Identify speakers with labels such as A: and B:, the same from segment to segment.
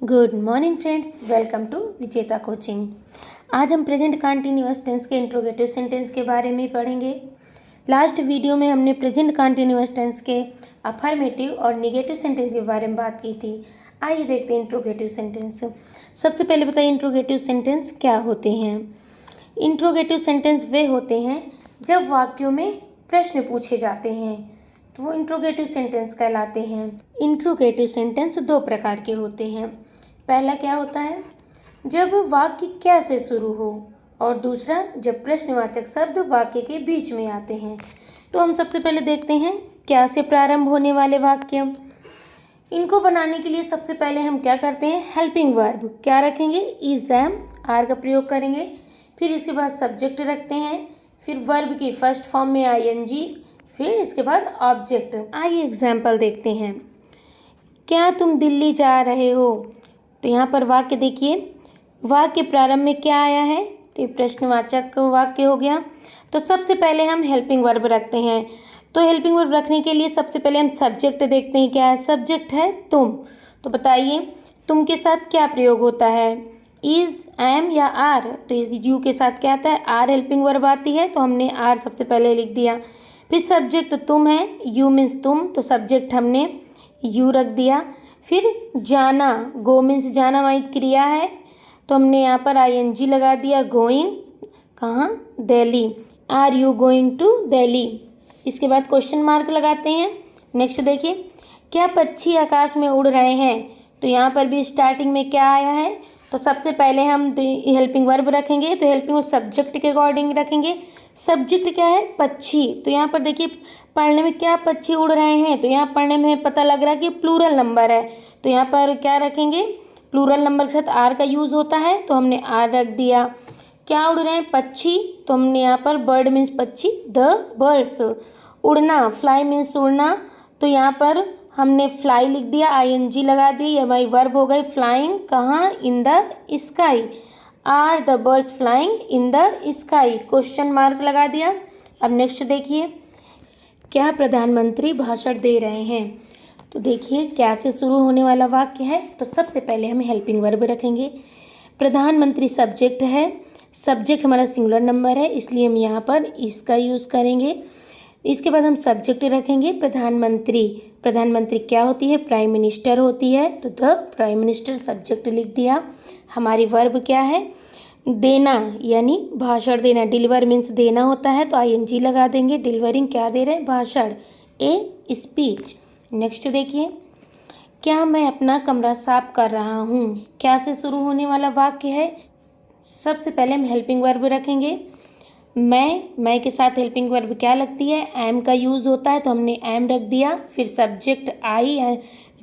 A: Good morning friends, welcome to Vijeta coaching. आज हम present continuous tense के इंट्रोगेटिव सेंटेंस के बारे में पढ़ेंगे। लास्ट वीडियो में हमने प्रेजेंट कंटिन्यूअस टेंस के अफर्मेटिव और नेगेटिव सेंटेंस के बारे में बात की थी। आइए देखते हैं इंट्रोगेटिव सेंटेंस। सबसे पहले बताइए इंट्रोगेटिव सेंटेंस क्या होते हैं। इंट्रोगेटिव सेंटेंस वे होते हैं जब वाक्यों में प्रश्न पूछे जाते हैं तो वो इंट्रोगेटिव सेंटेंस कहलाते हैं। इंट्रोगेटिव सेंटेंस दो प्रकार के होते हैं। पहला क्या होता है, जब वाक्य क्या से शुरू हो, और दूसरा जब प्रश्नवाचक शब्द वाक्य के बीच में आते हैं। तो हम सबसे पहले देखते हैं क्या से प्रारंभ होने वाले वाक्य। इनको बनाने के लिए सबसे पहले हम क्या करते हैं, हेल्पिंग वर्ब क्या रखेंगे, इज एम आर का प्रयोग करेंगे। फिर इसके बाद सब्जेक्ट रखते हैं, फिर वर्ब की फर्स्ट फॉर्म में आईएनजी, फिर इसके बाद ऑब्जेक्ट। आइए एग्जाम्पल देखते हैं। क्या तुम दिल्ली जा रहे हो, तो यहाँ पर वाक्य देखिए, वाक्य प्रारंभ में क्या आया है, तो ये प्रश्नवाचक वाक्य हो गया। तो सबसे पहले हम हेल्पिंग वर्ब रखते हैं। तो हेल्पिंग वर्ब रखने के लिए सबसे पहले हम सब्जेक्ट देखते हैं। क्या है, सब्जेक्ट है तुम। तो बताइए तुम के साथ क्या प्रयोग होता है, इज, एम या आर। तो इस यू के साथ क्या आता है, आर हेल्पिंग वर्ब आती है, तो हमने आर सबसे पहले लिख दिया। फिर सब्जेक्ट तुम है, यू मीन्स तुम, तो सब्जेक्ट हमने यू रख दिया। फिर जाना, गो मीन्स जाना हमारी क्रिया है, तो हमने यहाँ पर आईएनजी लगा दिया। गोइंग कहाँ, Delhi. Are you going to Delhi. इसके बाद क्वेश्चन मार्क लगाते हैं। नेक्स्ट देखिए, क्या पक्षी आकाश में उड़ रहे हैं। तो यहाँ पर भी स्टार्टिंग में क्या आया है, तो सबसे पहले हम हेल्पिंग वर्ब रखेंगे। तो हेल्पिंग वर्ब सब्जेक्ट के अकॉर्डिंग रखेंगे। सब्जेक्ट क्या है, पक्षी। तो यहाँ पर देखिए पढ़ने में क्या पक्षी उड़ रहे हैं, तो यहाँ पढ़ने में पता लग रहा है कि प्लूरल नंबर है, तो यहाँ पर क्या रखेंगे, प्लूरल नंबर के साथ आर का यूज़ होता है, तो हमने आर रख दिया। क्या उड़ रहे हैं, पक्षी, तो हमने यहाँ पर बर्ड मीन्स पक्षी, द बर्ड्स। उड़ना, फ्लाई मीन्स उड़ना, तो यहाँ पर हमने फ्लाई लिख दिया, आईएनजी लगा दी, ये हमारी वर्ब हो गई। फ्लाइंग कहाँ, in the sky. Are the birds flying in the sky, question mark लगा दिया। अब नेक्स्ट देखिए, क्या प्रधानमंत्री भाषण दे रहे हैं। तो देखिए क्या से शुरू होने वाला वाक्य है, तो सबसे पहले हम हेल्पिंग वर्ब रखेंगे। प्रधानमंत्री सब्जेक्ट है, सब्जेक्ट हमारा सिंगुलर नंबर है, इसलिए हम यहाँ पर इसका यूज़ करेंगे। इसके बाद हम सब्जेक्ट रखेंगे प्रधानमंत्री। प्रधानमंत्री क्या होती है, प्राइम मिनिस्टर होती है, तो द प्राइम मिनिस्टर सब्जेक्ट लिख दिया। हमारी वर्ब क्या है, देना, यानी भाषण देना। डिलीवर मीन्स देना होता है, तो आईएनजी लगा देंगे। डिलीवरिंग क्या दे रहे हैं, भाषण, ए स्पीच। नेक्स्ट देखिए, क्या मैं अपना कमरा साफ कर रहा हूँ। क्या से शुरू होने वाला वाक्य है। सबसे पहले हम हेल्पिंग वर्ब रखेंगे। मैं के साथ हेल्पिंग वर्ब क्या लगती है, एम का यूज़ होता है, तो हमने एम रख दिया। फिर सब्जेक्ट आई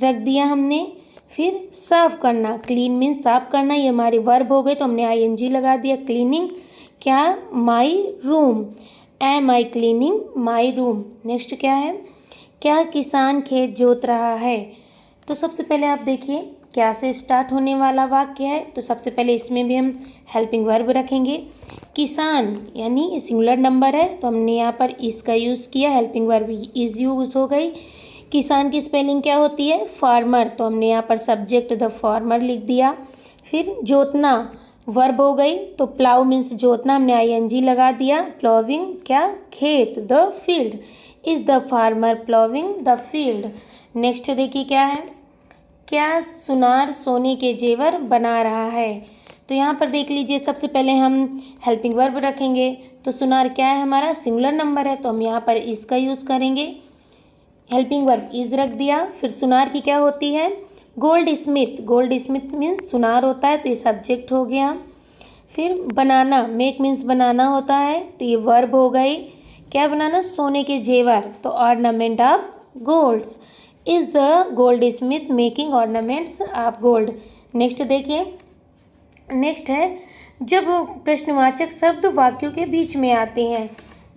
A: रख दिया हमने। फिर साफ करना, क्लीन मीन्स साफ करना, ये हमारी वर्ब हो गई, तो हमने आईएनजी लगा दिया। क्लीनिंग क्या, my room, am I cleaning my room. Next क्या है, क्या किसान खेत जोत रहा है। तो सबसे पहले आप देखिए क्या से स्टार्ट होने वाला वाक्य है, तो सबसे पहले इसमें भी हम हेल्पिंग वर्ब रखेंगे। किसान यानी सिंगुलर नंबर है, तो हमने यहाँ पर इसका यूज़ किया, हेल्पिंग वर्ब इज यूज़ हो गई। किसान की स्पेलिंग क्या होती है, फार्मर, तो हमने यहाँ पर सब्जेक्ट द फार्मर लिख दिया। फिर जोतना वर्ब हो गई, तो प्लाउ मीन्स जोतना, हमने आईएनजी लगा दिया। प्लोविंग क्या, खेत, the field, is the farmer ploughing the field. Next देखिए क्या है, क्या सुनार सोने के जेवर बना रहा है। तो यहाँ पर देख लीजिए सबसे पहले हम हेल्पिंग वर्ब रखेंगे। तो सुनार क्या है, हमारा सिंगुलर नंबर है, तो हम यहाँ पर इसका यूज़ करेंगे। हेल्पिंग वर्ब इज रख दिया। फिर सुनार की क्या होती है, gold Smith, gold Smith means सुनार होता है, तो ये सब्जेक्ट हो गया। फिर बनाना, मेक मीन्स बनाना होता है, तो ये वर्ब हो गई। क्या बनाना, सोने के जेवर, तो ornament of golds. Is the gold smith making ornaments of gold. Next देखिए, नेक्स्ट है जब प्रश्नवाचक शब्द वाक्यों के बीच में आते हैं,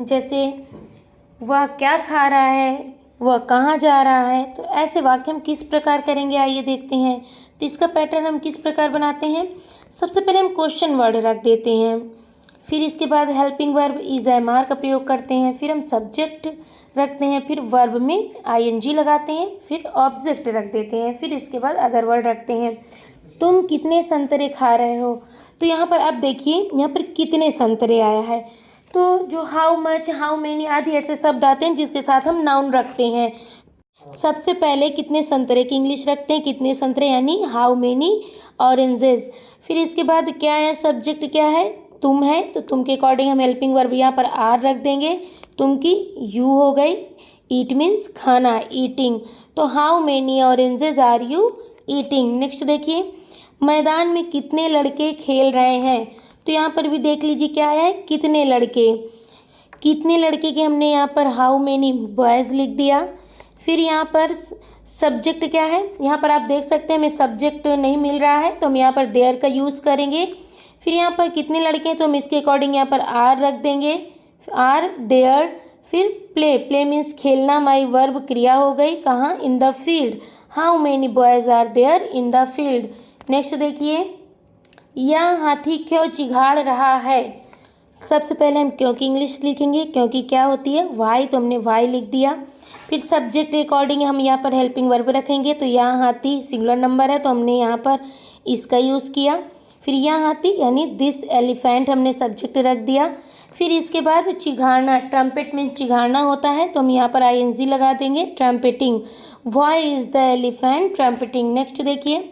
A: जैसे वह क्या खा रहा है, वह कहाँ जा रहा है। तो ऐसे वाक्य हम किस प्रकार करेंगे, आइए देखते हैं। तो इसका पैटर्न हम किस प्रकार बनाते हैं, सबसे पहले हम क्वेश्चन वर्ड रख देते हैं, फिर इसके बाद helping verb is am are का प्रयोग करते हैं, फिर हम सब्जेक्ट रखते हैं, फिर वर्ब में आईएनजी लगाते हैं, फिर ऑब्जेक्ट रख देते हैं, फिर इसके बाद अदर वर्ड रखते हैं। तुम कितने संतरे खा रहे हो। तो यहाँ पर आप देखिए, यहाँ पर कितने संतरे आया है। तो जो हाउ मच, हाउ मेनी आदि ऐसे शब्द आते हैं जिसके साथ हम नाउन रखते हैं। सबसे पहले कितने संतरे की इंग्लिश रखते हैं, कितने संतरे, यानी हाउ मेनी ऑरेंजेस। फिर इसके बाद क्या है, सब्जेक्ट क्या है, तुम है, तो तुम के अकॉर्डिंग हम हेल्पिंग वर्ब यहाँ पर आर रख देंगे। तुम की यू हो गई। ईट मीन्स खाना, ईटिंग। तो how many oranges are you eating. Next देखिए, मैदान में कितने लड़के खेल रहे हैं। तो यहाँ पर भी देख लीजिए क्या है, कितने लड़के। कितने लड़के के हमने यहाँ पर हाउ मेनी बॉयज़ लिख दिया। फिर यहाँ पर सब्जेक्ट क्या है, यहाँ पर आप देख सकते हैं हमें सब्जेक्ट नहीं मिल रहा है तो हम यहाँ पर देयर का यूज़ करेंगे। फिर यहाँ पर कितने लड़के हैं तो हम इसके अकॉर्डिंग यहाँ पर आर रख देंगे, आर देयर। फिर प्ले, प्ले मीन्स खेलना, माई वर्ब क्रिया हो गई, कहाँ, in the field. How many boys are there in the field. Next देखिए, यह हाथी क्यों चिघाड़ रहा है। सबसे पहले हम क्यों की इंग्लिश लिखेंगे, क्योंकि क्या होती है, वाई, तो हमने वाई लिख दिया। फिर सब्जेक्ट के अकॉर्डिंग हम यहाँ पर हेल्पिंग वर्ब रखेंगे। तो यहाँ हाथी सिंगुलर नंबर है तो हमने यहाँ पर इसका यूज़ किया। फिर यहाँ हाथी यानी दिस एलिफेंट हमने सब्जेक्ट रख दिया। फिर इसके बाद चिघाड़ना, ट्रम्पेट में चिघाड़ना होता है तो हम यहाँ पर ING लगा देंगे, trumpeting. Why is the elephant trumpeting. Next देखिए,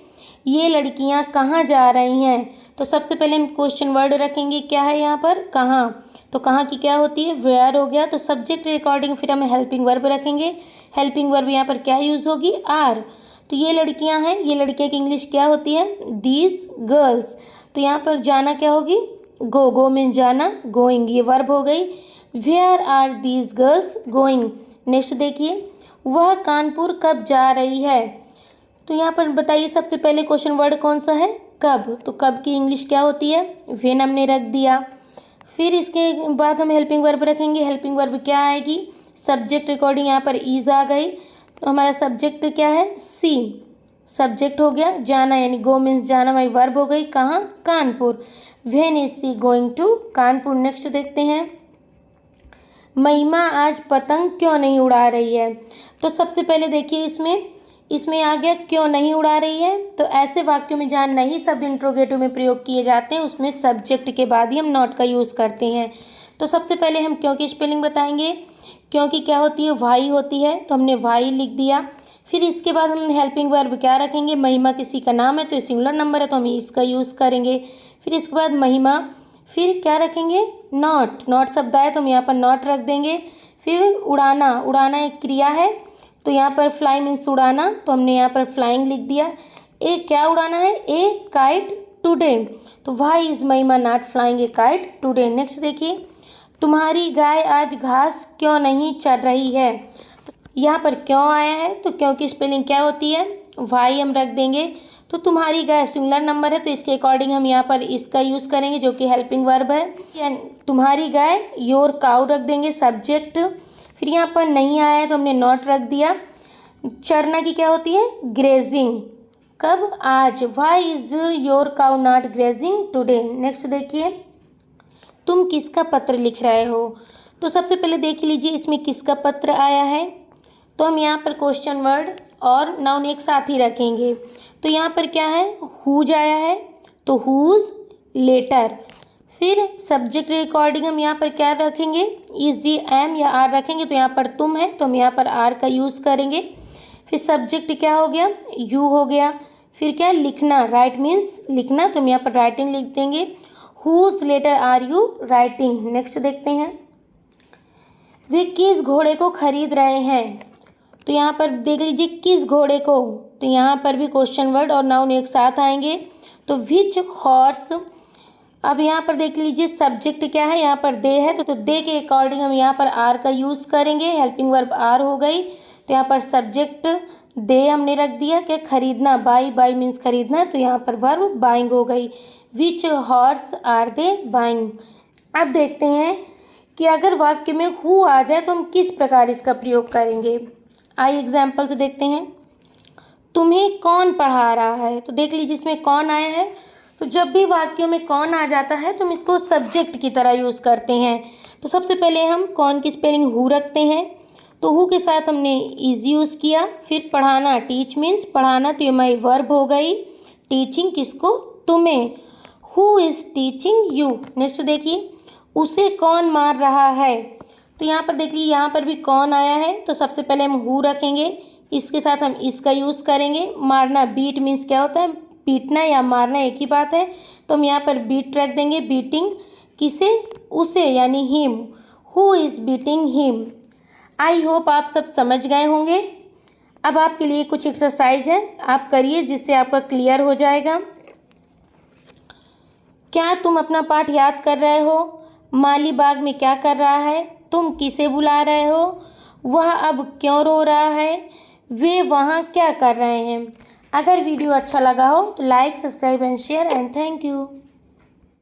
A: ये लड़कियाँ कहाँ जा रही हैं। तो सबसे पहले हम क्वेश्चन वर्ड रखेंगे, क्या है यहाँ पर, कहाँ। तो कहाँ की क्या होती है, वेयर हो गया। तो सब्जेक्ट के अकॉर्डिंग फिर हम हेल्पिंग वर्ब रखेंगे। हेल्पिंग वर्ब यहाँ पर क्या यूज़ होगी, आर। तो ये लड़कियाँ हैं, ये लड़कियाँ की इंग्लिश क्या होती है, दीज गर्ल्स। तो यहाँ पर जाना क्या होगी, गो, गो मीन जाना, गोइंग ये वर्ब हो गई। Where are these girls going. Next देखिए, वह कानपुर कब जा रही है। तो यहाँ पर बताइए सबसे पहले क्वेश्चन वर्ड कौन सा है, कब। तो कब की इंग्लिश क्या होती है, व्हेन हमने रख दिया। फिर इसके बाद हम हेल्पिंग वर्ब रखेंगे। हेल्पिंग वर्ब क्या आएगी, सब्जेक्ट अकॉर्डिंग यहाँ पर इज आ गई। तो हमारा सब्जेक्ट क्या है, सी, सब्जेक्ट हो गया। जाना यानी गो मीन्स जाना, वही वर्ब हो गई, कहाँ, Kanpur. When is she going to Kanpur. Next देखते हैं, महिमा आज पतंग क्यों नहीं उड़ा रही है। तो सबसे पहले देखिए इसमें आ गया क्यों नहीं उड़ा रही है। तो ऐसे वाक्यों में जहाँ नहीं शब्द इंट्रोगेटिव में प्रयोग किए जाते हैं उसमें सब्जेक्ट के बाद ही हम नॉट का यूज़ करते हैं। तो सबसे पहले हम क्यों की स्पेलिंग बताएंगे। क्योंकि क्या होती है, वाई होती है, तो हमने वाई लिख दिया। फिर इसके बाद हम हेल्पिंग वर्ब क्या रखेंगे, महिमा किसी का नाम है तो सिंगुलर नंबर है तो हम इसका यूज़ करेंगे। फिर इसके बाद महिमा, फिर क्या रखेंगे, नॉट, नॉट शब्द आए तो हम यहाँ पर नॉट रख देंगे। फिर उड़ाना, उड़ाना एक क्रिया है तो यहाँ पर फ्लाई मीन्स उड़ाना, तो हमने यहाँ पर फ्लाइंग लिख दिया। ए क्या उड़ाना है, ए काइट टुडे। तो वाई इज महिमा not flying A kite today. Next देखिए, तुम्हारी गाय आज घास क्यों नहीं चर रही है। तो यहाँ पर क्यों आया है, तो क्यों की स्पेलिंग क्या होती है, वाई हम रख देंगे। तो तुम्हारी गाय सिंगुलर नंबर है तो इसके अकॉर्डिंग हम यहाँ पर इसका यूज़ करेंगे जो कि हेल्पिंग वर्ब है। तुम्हारी गाय, योर काउ रख देंगे सब्जेक्ट। फिर यहाँ पर नहीं आया है तो हमने नॉट रख दिया। चरना की क्या होती है, ग्रेजिंग, कब, आज। Why is your cow not grazing today. Next देखिए, तुम किसका पत्र लिख रहे हो। तो सबसे पहले देख लीजिए इसमें किसका पत्र आया है। तो हम यहाँ पर क्वेश्चन वर्ड और नाउन एक साथ ही रखेंगे। तो यहाँ पर क्या है, हुज आया है तो हुज लेटर। फिर सब्जेक्ट के अकॉर्डिंग हम यहाँ पर क्या रखेंगे, इज, एम या आर रखेंगे। तो यहाँ पर तुम है तो हम यहाँ पर आर का यूज़ करेंगे। फिर सब्जेक्ट क्या हो गया, यू हो गया। फिर क्या, लिखना, राइट मीन्स लिखना, तो हम यहाँ पर राइटिंग लिख देंगे। Whose letter are you writing. Next देखते हैं, वे किस घोड़े को खरीद रहे हैं। तो यहाँ पर देख लीजिए किस घोड़े को, तो यहाँ पर भी क्वेश्चन वर्ड और नाउन एक साथ आएंगे। तो विच हॉर्स। अब यहाँ पर देख लीजिए सब्जेक्ट क्या है, यहाँ पर दे है तो दे के अकॉर्डिंग हम यहाँ पर आर का यूज़ करेंगे। हेल्पिंग वर्ब आर हो गई। तो यहाँ पर सब्जेक्ट दे हमने रख दिया, क्या, खरीदना, बाई, बाई मीन्स खरीदना, तो यहाँ पर वर्ब बाइंग हो गई। विच हॉर्स आर दे बाइंग। अब देखते हैं कि अगर वाक्य में हु आ जाए तो हम किस प्रकार इसका प्रयोग करेंगे। आइए एग्जाम्पल से देखते हैं। तुम्हें कौन पढ़ा रहा है। तो देख लीजिए इसमें कौन आया है। तो जब भी वाक्यों में कौन आ जाता है तो हम इसको सब्जेक्ट की तरह यूज़ करते हैं। तो सबसे पहले हम कौन की स्पेलिंग हु रखते हैं। तो हु के साथ हमने इज यूज़ किया। फिर पढ़ाना, टीच मीन्स पढ़ाना, तो ये हमारी वर्ब हो गई। टीचिंग किसको? तुम्हें। Who is teaching you. Next देखिए, उसे कौन मार रहा है। तो यहाँ पर देखिए, यहाँ पर भी कौन आया है, तो सबसे पहले हम हु रखेंगे, इसके साथ हम इसका यूज़ करेंगे। मारना, बीट मीन्स क्या होता है? पीटना या मारना एक ही बात है, तो हम यहाँ पर बीट रख देंगे। बीटिंग किसे? उसे, यानी him. Who is beating him. I hope आप सब समझ गए होंगे। अब आपके लिए कुछ एक्सरसाइज है, आप करिए जिससे आपका क्लियर हो जाएगा। क्या तुम अपना पाठ याद कर रहे हो? माली बाग में क्या कर रहा है? तुम किसे बुला रहे हो? वह अब क्यों रो रहा है? वे वहाँ क्या कर रहे हैं? अगर वीडियो अच्छा लगा हो तो like, subscribe and share and thank you.